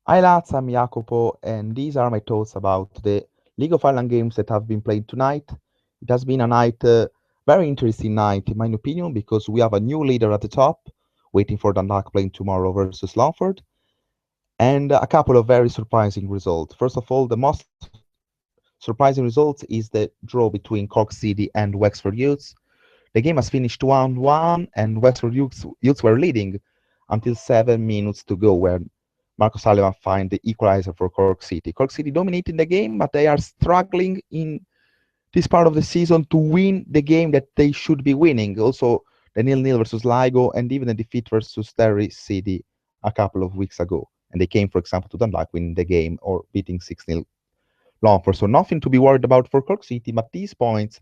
Hi lads, I'm Jacopo, and these are my thoughts about the League of Ireland games that have been played tonight. It has been a very interesting night, in my opinion, because we have a new leader at the top, waiting for Dundalk playing tomorrow versus Longford, and a couple of very surprising results. First of all, the most surprising result is the draw between Cork City and Wexford Youths. The game has finished 1-1, and Wexford Youths were leading until 7 minutes to go, where Marco Sullivan find the equalizer for Cork City. Cork City dominating the game, but they are struggling in this part of the season to win the game that they should be winning. Also, the nil-nil versus Ligo, and even the defeat versus Derry City a couple of weeks ago. And they came, for example, to Dundalk winning the game or beating 6-0 Longford. So nothing to be worried about for Cork City, but these points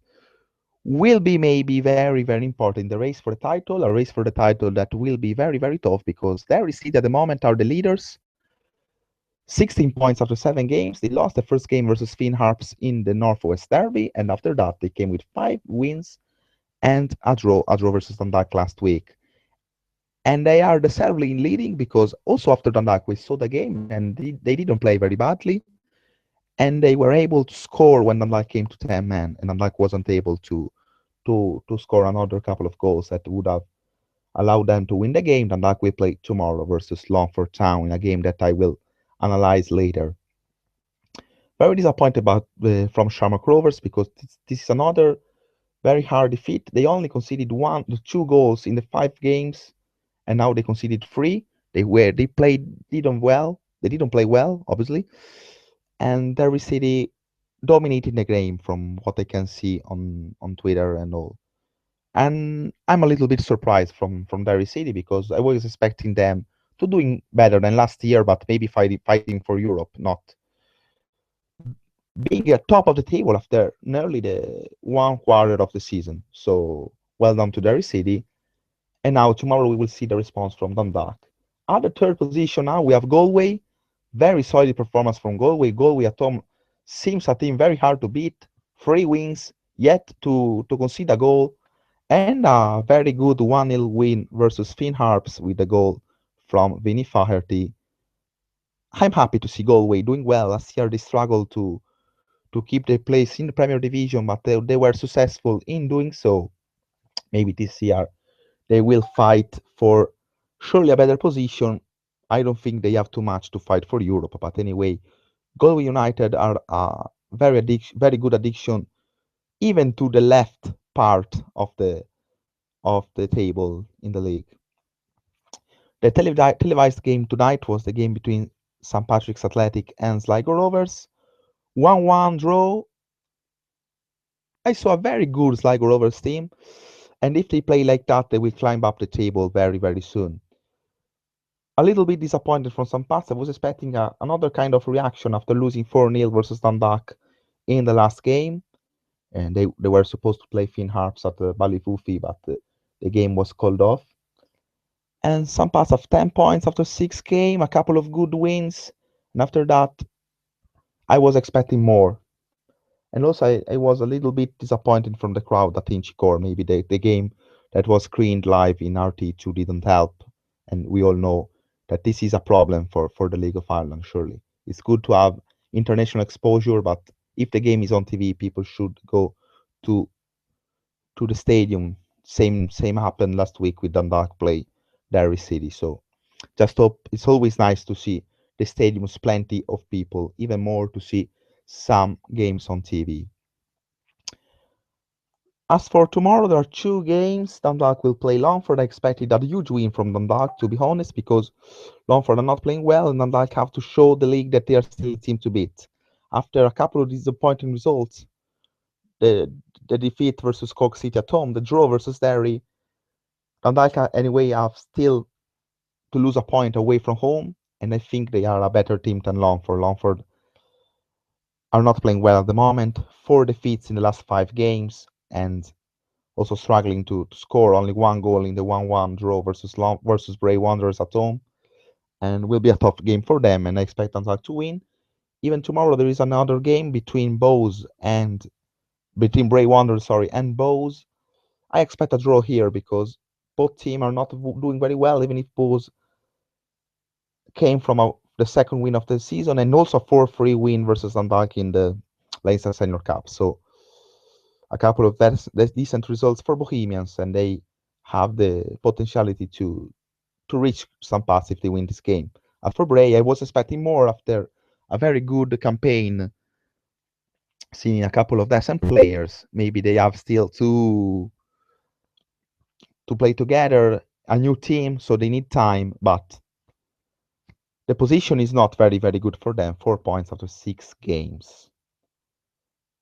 will be maybe very, very important in the race for the title, a race for the title that will be very, very tough because Derry City at the moment are the leaders. 16 points after 7 games. They lost the first game versus Finn Harps in the Northwest Derby, and after that they came with 5 wins and a draw versus Dundalk last week. And they are deservedly in leading because also after Dundalk we saw the game and they didn't play very badly, and they were able to score when Dundalk came to 10 men, and Dundalk wasn't able to score another couple of goals that would have allowed them to win the game. Dundalk will play tomorrow versus Longford Town in a game that I will analyze later. Very disappointed about from Shamrock Rovers because this is another very hard defeat. They only conceded 2 goals in the 5 games, and now they conceded 3. They played didn't well. They didn't play well, obviously, and Derry City dominating the game from what I can see on Twitter and all. And I'm a little bit surprised from Derry City because I was expecting them to doing better than last year, but maybe fighting for Europe, not being at top of the table after nearly the 1 quarter of the season. So well done to Derry City. And now tomorrow we will see the response from Dundalk. At the third position now we have Galway. Very solid performance from Galway. Galway at home seems a team very hard to beat. 3 wins, yet to concede a goal, and a very good 1-0 win versus Finn Harps with the goal from Vinny Faherty. I'm happy to see Galway doing well. Last year they struggled to keep their place in the Premier Division, but they were successful in doing so. Maybe this year they will fight for surely a better position. I don't think they have too much to fight for Europe, but anyway, Galway United are a very good addition, even to the left part of the table in the league. The televised game tonight was the game between St. Patrick's Athletic and Sligo Rovers. 1-1 draw. I saw a very good Sligo Rovers team, and if they play like that, they will climb up the table very, very soon. A little bit disappointed from St. Pat's. I was expecting another kind of reaction after losing 4-0 versus Dundalk in the last game, and they were supposed to play Finn Harps at the Ballyfufi, but the game was called off. And some parts of 10 points after 6 games, a couple of good wins. And after that, I was expecting more. And also, I was a little bit disappointed from the crowd at Inchicore. Maybe the game that was screened live in RT2 didn't help. And we all know that this is a problem for the League of Ireland, surely. It's good to have international exposure, but if the game is on TV, people should go to to the stadium. Same happened last week with Dundalk play Derry City. So just hope it's always nice to see the stadiums plenty of people, even more to see some games on TV. As for tomorrow, there are 2 games. Dundalk will play Longford. I expected a huge win from Dundalk, to be honest, because Longford are not playing well, and Dundalk have to show the league that they are still a team to beat. After a couple of disappointing results, the the defeat versus Cork City at home, the draw versus Derry, Dundalk anyway have still to lose a point away from home, and I think they are a better team than Longford. Longford are not playing well at the moment. 4 defeats in the last 5 games, and also struggling to score only 1 goal in the 1-1 draw versus Bray Wanderers at home, and will be a tough game for them. And I expect Dundalk to win. Even tomorrow, there is another game between Bray Wanderers, and Bows. I expect a draw here because both teams are not doing very well. Even if Bows came from the second win of the season, and also a 4-3 win versus Dundalk in the Leinster Senior Cup. So a couple of that's decent results for Bohemians, and they have the potentiality to reach some pass if they win this game. As for Bray, I was expecting more after a very good campaign, seeing a couple of decent players. Maybe they have still to play together, a new team, so they need time, but the position is not very, very good for them. 4 points after 6 games.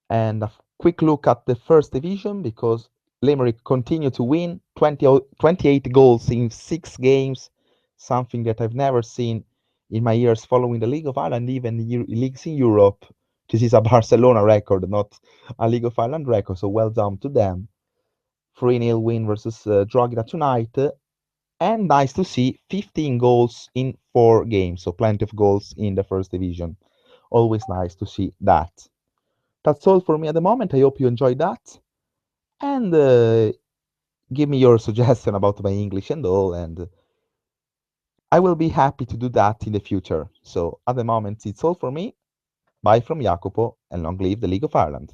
And a quick look at the first division because Limerick continue to win 28 goals in 6 games, something that I've never seen in my years following the League of Ireland, even leagues in Europe. This is a Barcelona record, not a League of Ireland record, so well done to them. 3-0 win versus Drogheda tonight. And nice to see 15 goals in 4 games, so plenty of goals in the first division. Always nice to see that. That's all for me at the moment. I hope you enjoyed that. And give me your suggestion about my English and all. And I will be happy to do that in the future. So at the moment, it's all for me. Bye from Jacopo, and long live the League of Ireland.